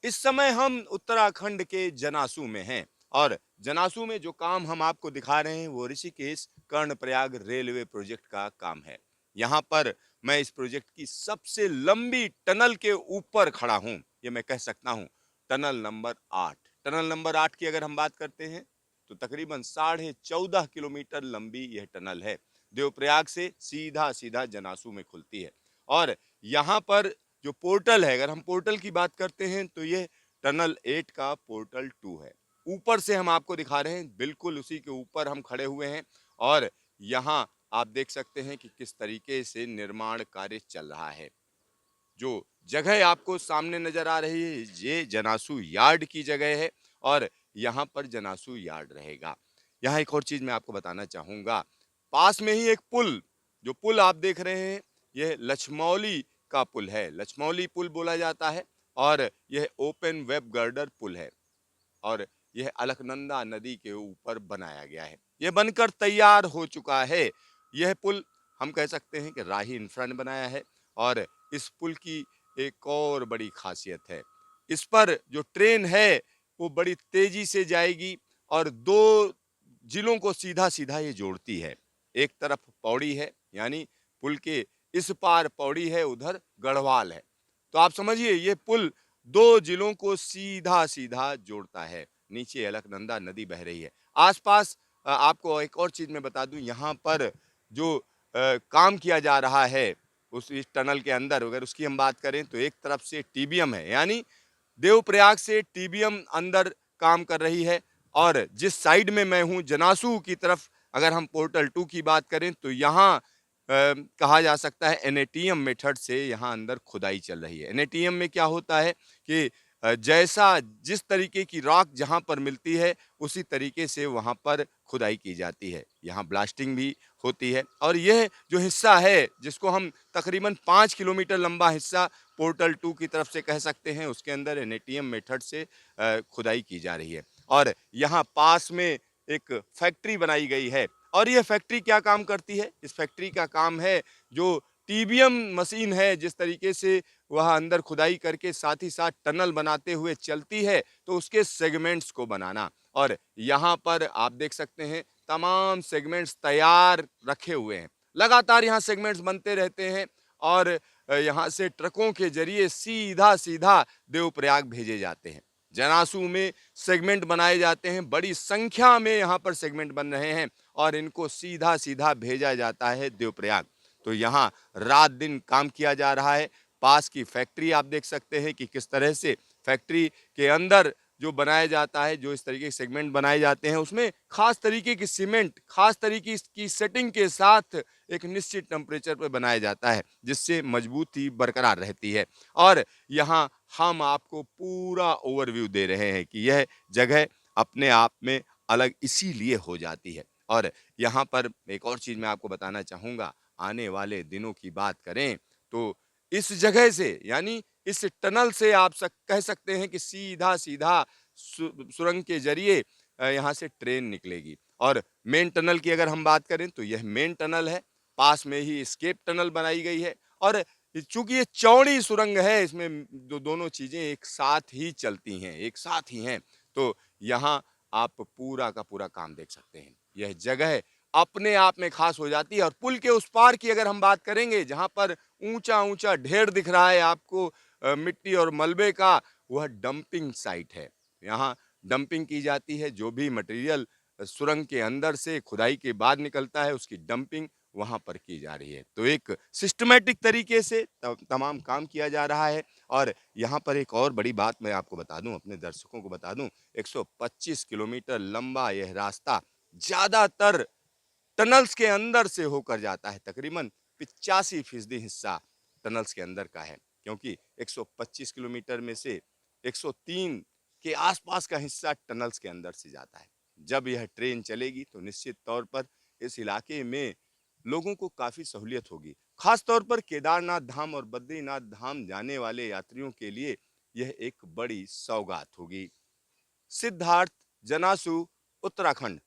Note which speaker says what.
Speaker 1: इस समय हम उत्तराखंड के जनासू में हैं और जनासू में जो काम हम आपको दिखा रहे हैं वो ऋषिकेश कर्णप्रयाग रेलवे प्रोजेक्ट का काम है। यहाँ पर मैं इस प्रोजेक्ट की सबसे लंबी टनल के ऊपर खड़ा हूँ, ये मैं कह सकता हूँ। Tunnel number 8। टनल नंबर 8 की अगर हम बात करते हैं तो तकरीबन 14.5 किलोमीटर लंबी यह टनल है। देवप्रयाग से सीधा सीधा जनासू में खुलती है और यहाँ पर जो पोर्टल है, अगर हम पोर्टल की बात करते हैं तो ये टनल 8 का पोर्टल 2 है। ऊपर से हम आपको दिखा रहे हैं, बिल्कुल उसी के ऊपर हम खड़े हुए हैं और यहाँ आप देख सकते हैं कि किस तरीके से निर्माण कार्य चल रहा है। जो जगह आपको सामने नजर आ रही है ये जनासू यार्ड की जगह है और यहाँ पर जनासू यार्ड रहेगा। यहाँ एक और चीज मैं आपको बताना चाहूंगा, पास में ही एक पुल, जो पुल आप देख रहे हैं यह लछमौली का पुल है। लछमौली पुल बोला जाता है और यह ओपन वेब गर्डर पुल है और यह अलकनंदा नदी के ऊपर बनाया गया है। यह बनकर तैयार हो चुका है। यह पुल हम कह सकते हैं कि राही इंफ्रा ने बनाया है और इस पुल की एक और बड़ी खासियत है, इस पर जो ट्रेन है वो बड़ी तेजी से जाएगी और दो जिलों को सीधा सीधा ये जोड़ती है। एक तरफ पौड़ी है, यानी पुल के इस पार पौड़ी है, उधर गढ़वाल है। तो आप समझिए ये पुल दो जिलों को सीधा सीधा जोड़ता है। नीचे अलकनंदा नदी बह रही है। आसपास आपको एक और चीज मैं बता दूं, यहाँ पर जो काम किया जा रहा है उस इस टनल के अंदर, अगर उसकी हम बात करें तो एक तरफ से टीबीएम है, यानी देवप्रयाग से टीबीएम अंदर काम कर रही है और जिस साइड में मैं हूं जनासू की तरफ, अगर हम पोर्टल 2 की बात करें तो यहाँ कहा जा सकता है एनएटीएम मेथड से यहाँ अंदर खुदाई चल रही है। एनएटीएम में क्या होता है कि जैसा जिस तरीके की रॉक जहाँ पर मिलती है उसी तरीके से वहाँ पर खुदाई की जाती है। यहाँ ब्लास्टिंग भी होती है और यह जो हिस्सा है जिसको हम तकरीबन 5 किलोमीटर लंबा हिस्सा पोर्टल 2 की तरफ से कह सकते हैं, उसके अंदर एनएटीएम मेथड से खुदाई की जा रही है और यहाँ पास में एक फैक्ट्री बनाई गई है। और यह फैक्ट्री क्या काम करती है? इस फैक्ट्री का काम है जो टीबीएम मशीन है, जिस तरीके से वह अंदर खुदाई करके साथ ही साथ टनल बनाते हुए चलती है तो उसके सेगमेंट्स को बनाना। और यहाँ पर आप देख सकते हैं तमाम सेगमेंट्स तैयार रखे हुए हैं। लगातार यहाँ सेगमेंट्स बनते रहते हैं और यहाँ से ट्रकों के जरिए सीधा सीधा देवप्रयाग भेजे जाते हैं। जनासू में सेगमेंट बनाए जाते हैं, बड़ी संख्या में यहाँ पर सेगमेंट बन रहे हैं और इनको सीधा सीधा भेजा जाता है देवप्रयाग। तो यहाँ रात दिन काम किया जा रहा है। पास की फैक्ट्री आप देख सकते हैं कि किस तरह से फैक्ट्री के अंदर जो बनाया जाता है, जो इस तरीके के सेगमेंट बनाए जाते हैं उसमें खास तरीके की सीमेंट, खास तरीके की सेटिंग के साथ एक निश्चित टेम्परेचर पर बनाया जाता है जिससे मजबूती बरकरार रहती है। और यहाँ हम आपको पूरा ओवरव्यू दे रहे हैं कि यह जगह अपने आप में अलग इसीलिए हो जाती है। और यहाँ पर एक और चीज मैं आपको बताना चाहूंगा, आने वाले दिनों की बात करें तो इस जगह से, यानी इस टनल से आप कह सकते हैं कि सीधा सीधा सुरंग के जरिए यहाँ से ट्रेन निकलेगी। और मेन टनल की अगर हम बात करें तो यह मेन टनल है, पास में ही स्केप टनल बनाई गई है और चूंकि ये चौड़ी सुरंग है, इसमें दोनों चीजें एक साथ ही चलती हैं, एक साथ ही हैं। तो यहाँ आप पूरा का पूरा काम देख सकते हैं। यह जगह अपने आप में खास हो जाती है। और पुल के उस पार की अगर हम बात करेंगे, जहां पर ऊंचा ऊंचा ढेर दिख रहा है आपको मिट्टी और मलबे का, वह डंपिंग साइट है। यहाँ डंपिंग की जाती है, जो भी मटेरियल सुरंग के अंदर से खुदाई के बाद निकलता है उसकी डंपिंग वहां पर की जा रही है। तो एक सिस्टमेटिक तरीके से तमाम काम किया जा रहा है। और यहाँ पर एक और बड़ी बात मैं आपको बता दूं, अपने दर्शकों को बता दूं, 125 किलोमीटर लंबा यह रास्ता ज्यादातर टनल्स के अंदर से होकर जाता है। तकरीबन 85% हिस्सा टनल्स के अंदर का है, क्योंकि 125 किलोमीटर में से 103 के आसपास का हिस्सा टनल्स के अंदर से जाता है। जब यह ट्रेन चलेगी तो निश्चित तौर पर इस इलाके में लोगों को काफी सहूलियत होगी। खास तौर पर केदारनाथ धाम और बद्रीनाथ धाम जाने वाले यात्रियों के लिए यह एक बड़ी सौगात होगी। सिद्धार्थ, जनासू, उत्तराखंड।